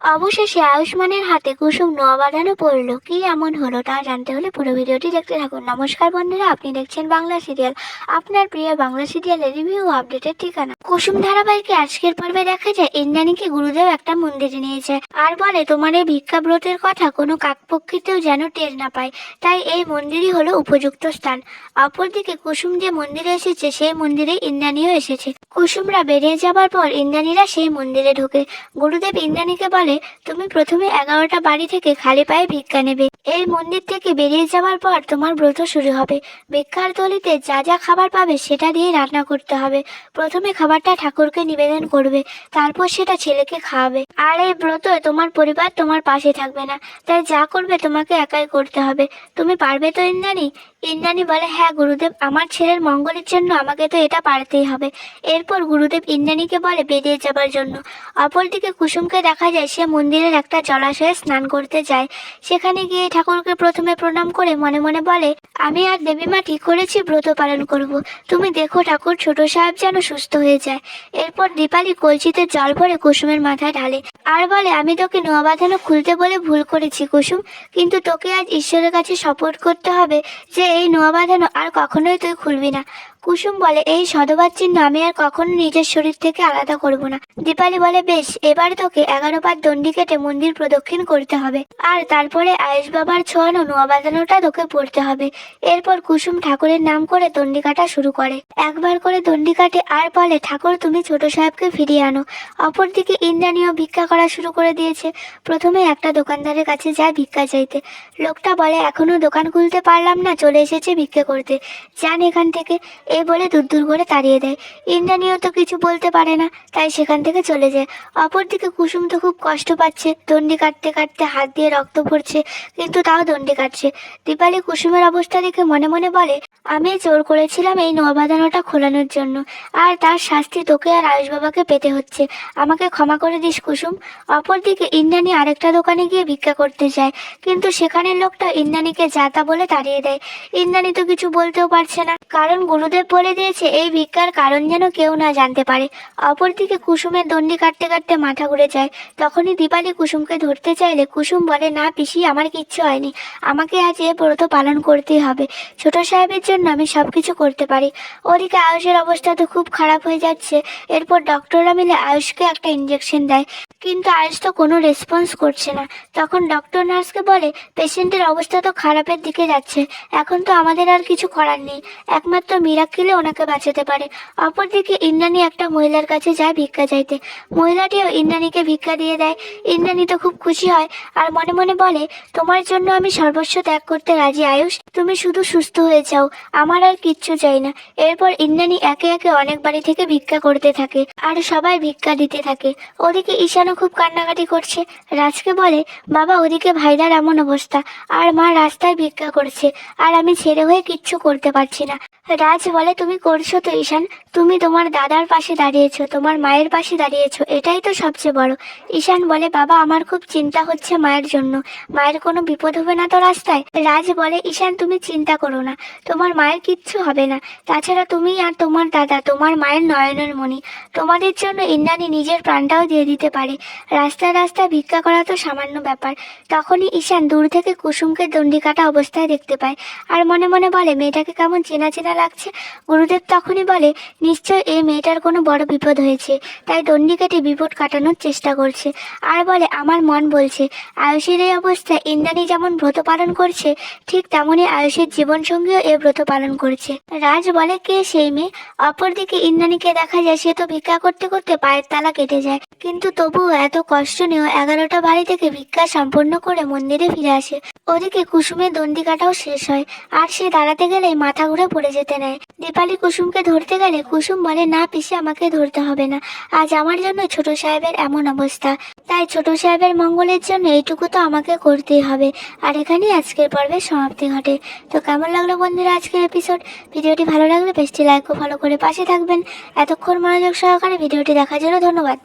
অবশেষে আয়ুষ্মানের হাতে কুসুম নোয়া বাঁধানো পড়লো। কি এমন হলো তা জানতে হলে পুরো ভিডিওটি দেখতে থাকুন। নমস্কার বন্ধুরা, আপনি দেখছেন বাংলা সিরিয়াল, আপনার প্রিয় বাংলা সিরিয়ালের রিভিউ ও আপডেটের ঠিকানা। কুসুম ধারাবাহিকে আজকের পর্বে দেখা যায় ইন্দ্রাণীকে গুরুদেব একটা মন্দিরে নিয়ে যায় আর বলে তোমার এই ভিক্ষাব্রতের কথা কোনো কাকপক্ষীতেও যেন টের না পায়, তাই এই মন্দিরই হলো উপযুক্ত স্থান। অপরদিকে কুসুম যে মন্দিরে এসেছে সেই মন্দিরে ইন্দ্রাণীও এসেছে। কুসুমরা বেরিয়ে যাবার পর ইন্দ্রাণীরা সেই মন্দিরে ঢোকে। গুরুদেব ইন্দ্রাণীকে বলে তুমি প্রথমে 11টা বাড়ি থেকে খালি পায়ে ভিক্ষা নেবে। এই মন্দির থেকে বেরিয়ে যাওয়ার পর তোমার ব্রত শুরু হবে। ভিক্ষার থলিতে যা যা খাবার পাবে সেটা দিয়ে রান্না করতে হবে। প্রথমে খাবারটা ঠাকুরকে নিবেদন করবে, তারপর সেটা ছেলেকে খাওয়াবে। আর এই ব্রত তোমার পরিবার তোমার পাশে থাকবে না, তাই যা করবে তোমাকে একাই করতে হবে। তুমি পারবে তো ইন্দ্রাণী? ইন্দ্রাণী বলে হ্যাঁ গুরুদেব, আমার ছেলের মঙ্গলের জন্য আমাকে তো এটা পারতেই হবে। এরপর গুরুদেব ইন্দ্রাণীকে বলে বেরিয়ে যাবার জন্য। অপরদিকে কুসুমকে দেখা যায় সে মন্দিরের একটা জলাশয়ে স্নান করতে যায়। সেখানে গিয়ে ঠাকুরকে প্রথমে প্রণাম করে মনে মনে বলে আমি আর দেবীমা ঠিক করেছি ব্রত পালন করব। তুমি দেখো ঠাকুর, ছোট সাহেব যেন সুস্থ হয়ে যায়। এরপর দীপালি কলসিতে জল ভরে কুসুমের মাথায় ঢালে আর বলে আমি তোকে নোয়া বাঁধানো খুলতে বলে ভুল করেছি কুসুম, কিন্তু তোকে আজ ঈশ্বরের কাছে শপথ করতে হবে যে এই নোয়া বাঁধানো আর কখনোই তুই খুলবি না। কুসুম বলে এই সধবার চিহ্ন আমি আর কখনো নিজের শরীর থেকে আলাদা করব না। দীপালি বলে বেশ, এবার তোকে 11 বার দণ্ডি কেটে মন্দির প্রদক্ষিণ করতে হবে আর তারপরে আয়ুষ বাবার ছোঁয়ানো নোয়া বাঁধানোটা তোকে পড়তে হবে। এরপর কুসুম ঠাকুরের নাম করে দণ্ডি কাটা শুরু করে। একবার করে দণ্ডি কাটে আর বলে ঠাকুর তুমি ছোট সাহেবকে ফিরিয়ে আনো। অপরদিকে ইন্দ্রাণীও ভিক্ষা করা শুরু করে দিয়েছে। প্রথমে একটা দোকানদারের কাছে যায় ভিক্ষা চাইতে। লোকটা বলে এখনো দোকান খুলতে পারলাম না, চলে এসেছে ভিক্ষা করতে, যান এখান থেকে। এই বলে দূর করে তাড়িয়ে দেয়। ইন্দ্রাণীও তো কিছু বলতে পারে না, তাই সেখান থেকে চলে যায়। অপরদিকে কুসুম তো খুব কষ্ট পাচ্ছে, দণ্ডি কাটতে কাটতে হাত দিয়ে রক্ত পড়ছে, কিন্তু তাও দণ্ডি কাটছে। দীপালি কুসুমের অবস্থা দেখে মনে মনে বলে আমি জোর করেছিলাম এই নোয়া বাঁধানোটা খোলানোর জন্য, আর তার শাস্তি তোকে আর আয়ুষ বাবাকে পেতে হচ্ছে। আমাকে ক্ষমা করে দিস কুসুম। অপরদিকে ইন্দ্রাণী আরেকটা দোকানে গিয়ে ভিক্ষা করতে যায়, কিন্তু সেখানের লোকটা ইন্দ্রাণীকে যা তা বলে তাড়িয়ে দেয়। ইন্দ্রাণী তো কিছু বলতেও পারছে না, কারণ গুরুদেব বলে দিয়েছে এই ভিক্ষার কারণ যেন কেউ না জানতে পারে। অপরদিকে কুসুমের দণ্ডি কাটতে কাটতে মাথা ঘুরে যায়। তখনই দীপালি কুসুমকে ধরতে চাইলে কুসুম বলে না পিসি, আমার কিচ্ছু হয়নি, আমাকে আজ এ ব্রত পালন করতেই হবে। ছোট সাহেবের জন্য আমি সবকিছু করতে পারি। ওদিকে আয়ুষের অবস্থা তো খুব খারাপ হয়ে যাচ্ছে। এরপর ডক্টররা মিলে আয়ুষকে একটা ইঞ্জেকশন দেয়, কিন্তু আয়ুষ তো কোনো রেসপন্স করছে না। তখন ডক্টর নার্সকে বলে পেশেন্টের অবস্থা তো খারাপের দিকে যাচ্ছে, এখন তো আমাদের আর কিছু করার নেই, একমাত্র মিরাক্কেলে ওনাকে বাঁচাতে পারে। অপরদিকে ইন্দ্রাণী একটা মহিলার কাছে যায় ভিক্ষা চাইতে। মহিলাটিও ইন্দ্রাণীকে ভিক্ষা দিয়ে দেয়। ইন্দ্রাণী তো খুব খুশি হয় আর মনে মনে বলে তোমার জন্য আমি সর্বস্ব ত্যাগ করতে রাজি আয়ুষ, তুমি শুধু সুস্থ হয়ে যাও, আমার আর কিচ্ছু চাই না। এরপর ইন্দ্রাণী একে একে অনেক বাড়ি থেকে ভিক্ষা করতে থাকে আর সবাই ভিক্ষা দিতে থাকে। ওদিকে ঈশানও খুব কান্নাকাটি করছে। রাজকে বলে বাবা ওদিকে ভাইদার এমন অবস্থা, আর মা রাস্তায় ভিক্ষা করছে, আর আমি ছেড়ে হয়ে কিচ্ছু করতে পারছি না। রাজ বলে তুমি করছো তো ঈশান, তুমি তোমার দাদার পাশে দাঁড়িয়েছো, তোমার মায়ের পাশে দাঁড়িয়েছো, এটাই তো সবচেয়ে বড়। ঈশান বলে বাবা আমার খুব চিন্তা হচ্ছে মায়ের জন্য, মায়ের কোনো বিপদ হবে না তো রাস্তায়? রাজ বলে ঈশান তুমি চিন্তা করো না, তোমার মায়ের কিচ্ছু হবে না। তাছাড়া তুমি আর তোমার দাদা তোমার মায়ের নয়নের মণি, তোমাদের জন্য ইন্দ্রাণী নিজের প্রাণটাও দিয়ে দিতে পারে। রাস্তায় রাস্তায় ভিক্ষা করা তো সামান্য ব্যাপার। তখনই ঈশান দূর থেকে কুসুমকে দণ্ডি কাটা অবস্থায় দেখতে পায় আর মনে মনে বলে মেয়েটাকে কেমন চেনা চেনা লাগছে। গুরুদেব তখনই বলে নিশ্চয় এই মেয়েটার কোনো বড় বিপদ হয়েছে, তাই দণ্ডি কেটে বিপদ কাটানোর চেষ্টা করছে। আর বলে আমার মন বলছে আয়ুষের এই অবস্থায় ইন্দ্রাণী যেমন ব্রত পালন করছে, ঠিক তেমনই আয়ুষের জীবনসঙ্গীও এ ব্রত পালন করছে। রাজ বলে কে সেই মেয়ে? অপরদিকে ইন্দ্রাণীকে দেখা যায় সে তো ভিক্ষা করতে করতে পায়ের তালা কেটে যায়, কিন্তু তবুও এত কষ্ট নিয়েও 11টা বাড়ি থেকে ভিক্ষা সম্পন্ন করে মন্দিরে ফিরে আসে। ওদিকে কুসুমের দণ্ডি কাটাও শেষ হয় আর সে দাঁড়াতে গেলেই মাথা ঘুরে পড়ে যেতে নেয়। দীপালি কুসুমকে ধরতে গেলে কুসুম বলে না পিসি, আমাকে ধরতে হবে না, আজ আমার জন্য ছোট সাহেবের এমন অবস্থা, তাই ছোট সাহেবের মঙ্গলের জন্য এইটুকু তো আমাকে করতেই হবে। আর এখানেই আজকের পর্বের সমাপ্তি ঘটে। তো কেমন লাগলো বন্ধুরা আজকের এপিসোড? ভিডিওটি ভালো লাগলে পেজটি লাইক ও ফলো করে পাশে থাকবেন। এতক্ষণ মনোযোগ সহকারে ভিডিওটি দেখার জন্য ধন্যবাদ।